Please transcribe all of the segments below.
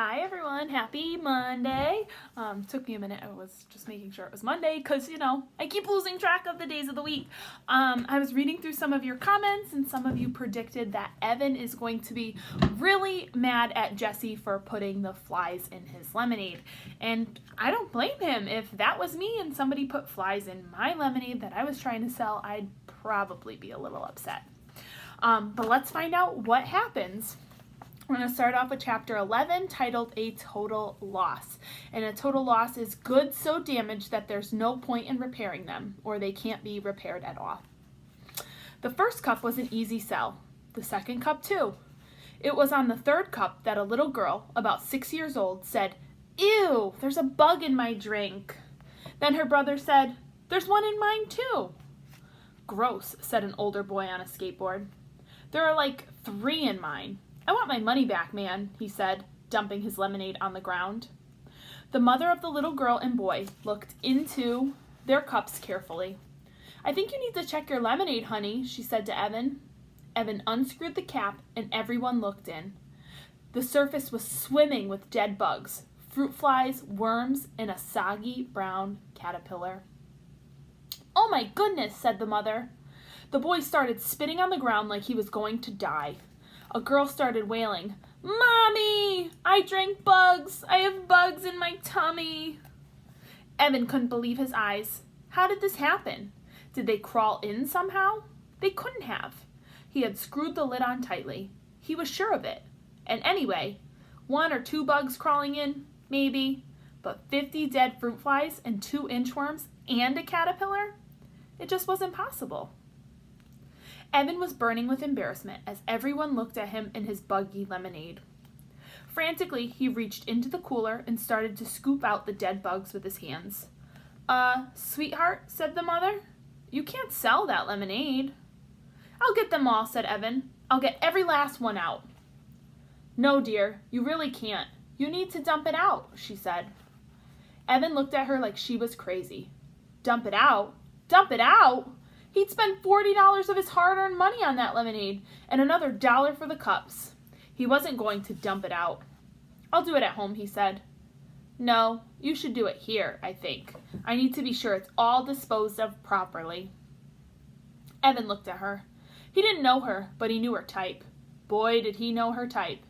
Hi everyone, happy Monday. Took me a minute, I was just making sure it was Monday because, I keep losing track of the days of the week. I was reading through some of your comments and some of you predicted that Evan is going to be really mad at Jesse for putting the flies in his lemonade. And I don't blame him. If that was me and somebody put flies in my lemonade that I was trying to sell, I'd probably be a little upset. But let's find out what happens. We're going to start off with chapter 11 titled A Total Loss. And a total loss is goods so damaged that there's no point in repairing them, or they can't be repaired at all. The first cup was an easy sell. The second cup too. It was on the third cup that a little girl, about 6 years old, said, "Ew, there's a bug in my drink." Then her brother said, "There's one in mine too." "Gross," said an older boy on a skateboard. "There are like 3 in mine. I want my money back, man," he said, dumping his lemonade on the ground. The mother of the little girl and boy looked into their cups carefully. "I think you need to check your lemonade, honey," she said to Evan. Evan unscrewed the cap and everyone looked in. The surface was swimming with dead bugs, fruit flies, worms, and a soggy brown caterpillar. "Oh my goodness," said the mother. The boy started spitting on the ground like he was going to die. A girl started wailing, "Mommy, I drank bugs. I have bugs in my tummy." Evan couldn't believe his eyes. How did this happen? Did they crawl in somehow? They couldn't have. He had screwed the lid on tightly. He was sure of it. And anyway, 1 or 2 bugs crawling in, maybe, but 50 dead fruit flies and 2 inchworms and a caterpillar? It just wasn't possible. Evan was burning with embarrassment as everyone looked at him and his buggy lemonade. Frantically, he reached into the cooler and started to scoop out the dead bugs with his hands. Sweetheart," said the mother, "you can't sell that lemonade." "I'll get them all," said Evan. "I'll get every last one out." "No, dear, you really can't. You need to dump it out," she said. Evan looked at her like she was crazy. Dump it out? Dump it out? He'd spent $40 of his hard-earned money on that lemonade and another $1 for the cups. He wasn't going to dump it out. "I'll do it at home," he said. "No, you should do it here, I think. I need to be sure it's all disposed of properly." Evan looked at her. He didn't know her, but he knew her type. Boy, did he know her type.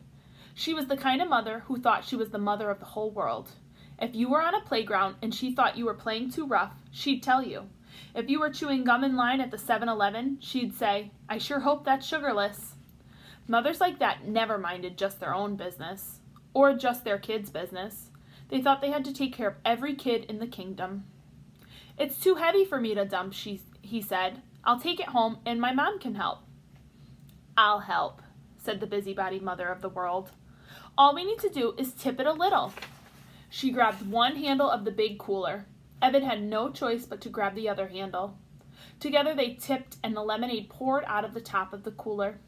She was the kind of mother who thought she was the mother of the whole world. If you were on a playground and she thought you were playing too rough, she'd tell you. If you were chewing gum in line at the 7-Eleven, she'd say, "I sure hope that's sugarless." Mothers like that never minded just their own business, or just their kids' business. They thought they had to take care of every kid in the kingdom. "It's too heavy for me to dump," he said. "I'll take it home and my mom can help." "I'll help," said the busybody mother of the world. "All we need to do is tip it a little." She grabbed one handle of the big cooler. Evan had no choice but to grab the other handle. Together they tipped and the lemonade poured out of the top of the cooler.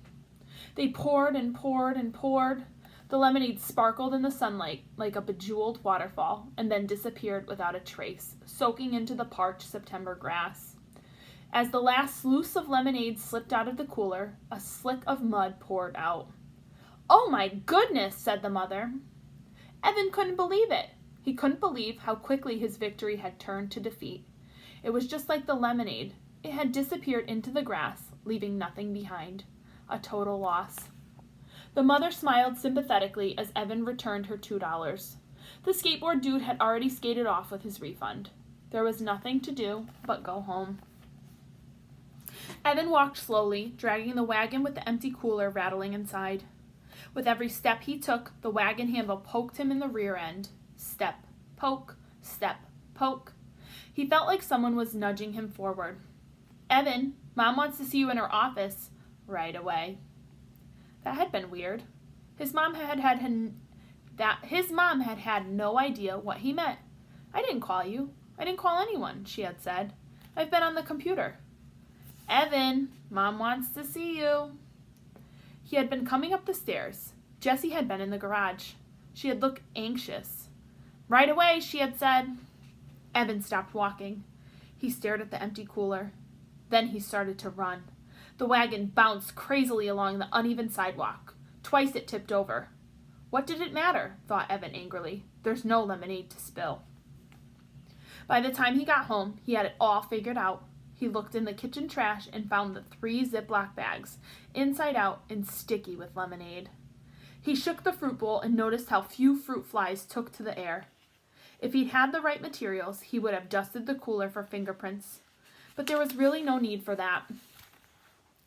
They poured and poured and poured. The lemonade sparkled in the sunlight like a bejeweled waterfall and then disappeared without a trace, soaking into the parched September grass. As the last sluice of lemonade slipped out of the cooler, a slick of mud poured out. "Oh my goodness," said the mother. Evan couldn't believe it. He couldn't believe how quickly his victory had turned to defeat. It was just like the lemonade. It had disappeared into the grass, leaving nothing behind. A total loss. The mother smiled sympathetically as Evan returned her $2. The skateboard dude had already skated off with his refund. There was nothing to do but go home. Evan walked slowly, dragging the wagon with the empty cooler rattling inside. With every step he took, the wagon handle poked him in the rear end. Step, poke, step, poke. He felt like someone was nudging him forward. "Evan, Mom wants to see you in her office right away." That had been weird. His mom had no idea what he meant. "I didn't call you. I didn't call anyone," she had said. "I've been on the computer." "Evan, Mom wants to see you." He had been coming up the stairs. Jessie had been in the garage. She had looked anxious. "Right away," she had said. Evan stopped walking. He stared at the empty cooler. Then he started to run. The wagon bounced crazily along the uneven sidewalk. Twice it tipped over. What did it matter? Thought Evan angrily. There's no lemonade to spill. By the time he got home, he had it all figured out. He looked in the kitchen trash and found the 3 Ziploc bags, inside out and sticky with lemonade. He shook the fruit bowl and noticed how few fruit flies took to the air. If he'd had the right materials, he would have dusted the cooler for fingerprints. But there was really no need for that.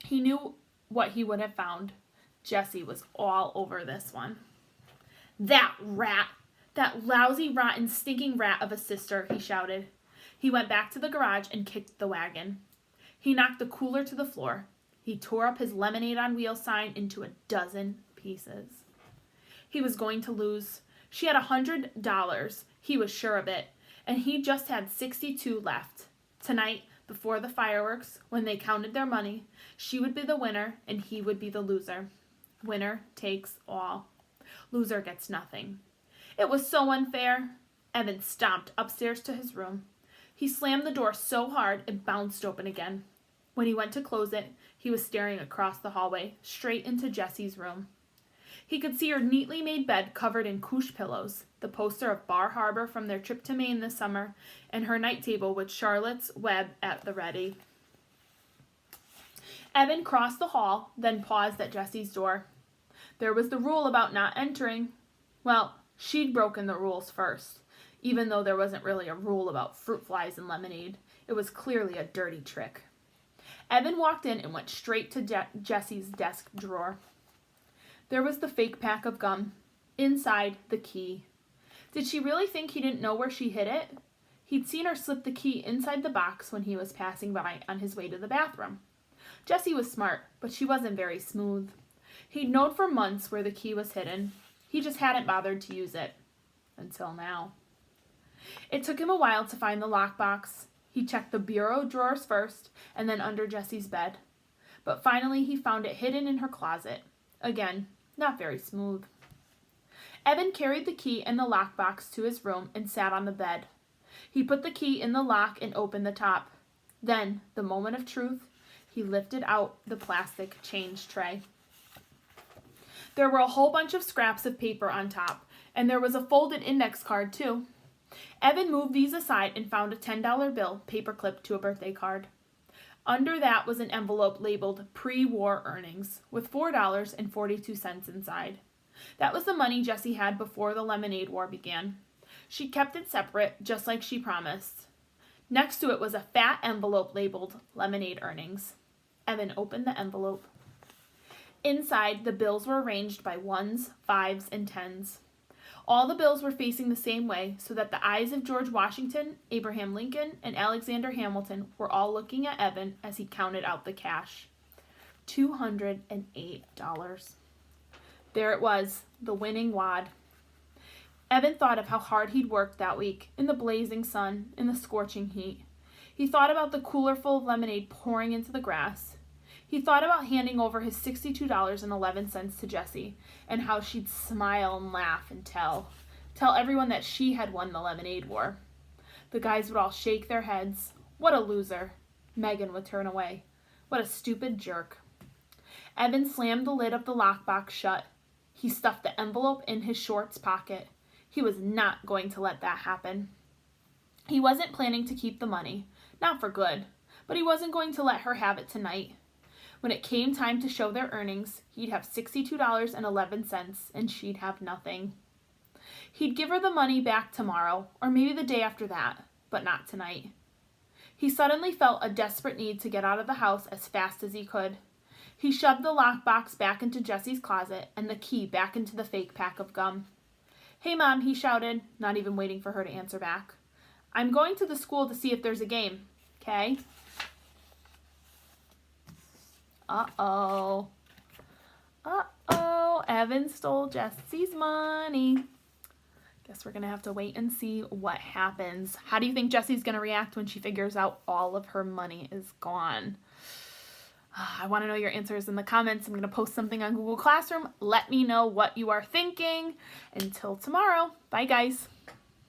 He knew what he would have found. Jessie was all over this one. That rat! That lousy, rotten, stinking rat of a sister, he shouted. He went back to the garage and kicked the wagon. He knocked the cooler to the floor. He tore up his lemonade on wheels sign into a dozen pieces. He was going to lose. She had $100. He was sure of it. And he just had 62 left. Tonight, before the fireworks, when they counted their money, she would be the winner and he would be the loser. Winner takes all. Loser gets nothing. It was so unfair. Evan stomped upstairs to his room. He slammed the door so hard it bounced open again. When he went to close it, he was staring across the hallway, straight into Jessie's room. He could see her neatly made bed covered in couche pillows, the poster of Bar Harbor from their trip to Maine this summer, and her night table with Charlotte's Web at the ready. Evan crossed the hall, then paused at Jessie's door. There was the rule about not entering. Well, she'd broken the rules first. Even though there wasn't really a rule about fruit flies and lemonade, it was clearly a dirty trick. Evan walked in and went straight to Jessie's desk drawer. There was the fake pack of gum. Inside, the key. Did she really think he didn't know where she hid it? He'd seen her slip the key inside the box when he was passing by on his way to the bathroom. Jessie was smart, but she wasn't very smooth. He'd known for months where the key was hidden. He just hadn't bothered to use it. Until now. It took him a while to find the lockbox. He checked the bureau drawers first, and then under Jessie's bed. But finally he found it hidden in her closet. Again, not very smooth. Evan carried the key and the lockbox to his room and sat on the bed. He put the key in the lock and opened the top. Then, the moment of truth, he lifted out the plastic change tray. There were a whole bunch of scraps of paper on top, and there was a folded index card too. Evan moved these aside and found a $10 bill paper-clipped to a birthday card. Under that was an envelope labeled pre-war earnings with $4.42 inside. That was the money Jessie had before the lemonade war began. She kept it separate, just like she promised. Next to it was a fat envelope labeled lemonade earnings. Evan opened the envelope. Inside, the bills were arranged by 1s, 5s, and 10s. All the bills were facing the same way so that the eyes of George Washington, Abraham Lincoln, and Alexander Hamilton were all looking at Evan as he counted out the cash. $208. There it was, the winning wad. Evan thought of how hard he'd worked that week, in the blazing sun, in the scorching heat. He thought about the cooler full of lemonade pouring into the grass. He thought about handing over his $62.11 to Jessie, and how she'd smile and laugh and tell everyone that she had won the lemonade war. The guys would all shake their heads. What a loser. Megan would turn away. What a stupid jerk. Evan slammed the lid of the lockbox shut. He stuffed the envelope in his shorts pocket. He was not going to let that happen. He wasn't planning to keep the money, not for good, but he wasn't going to let her have it tonight. When it came time to show their earnings, he'd have $62.11 and she'd have nothing. He'd give her the money back tomorrow, or maybe the day after that, but not tonight. He suddenly felt a desperate need to get out of the house as fast as he could. He shoved the lockbox back into Jessie's closet and the key back into the fake pack of gum. "Hey, Mom," he shouted, not even waiting for her to answer back. "I'm going to the school to see if there's a game, okay?" Uh-oh. Uh-oh. Evan stole Jessie's money. Guess we're going to have to wait and see what happens. How do you think Jessie's going to react when she figures out all of her money is gone? I want to know your answers in the comments. I'm going to post something on Google Classroom. Let me know what you are thinking. Until tomorrow. Bye, guys.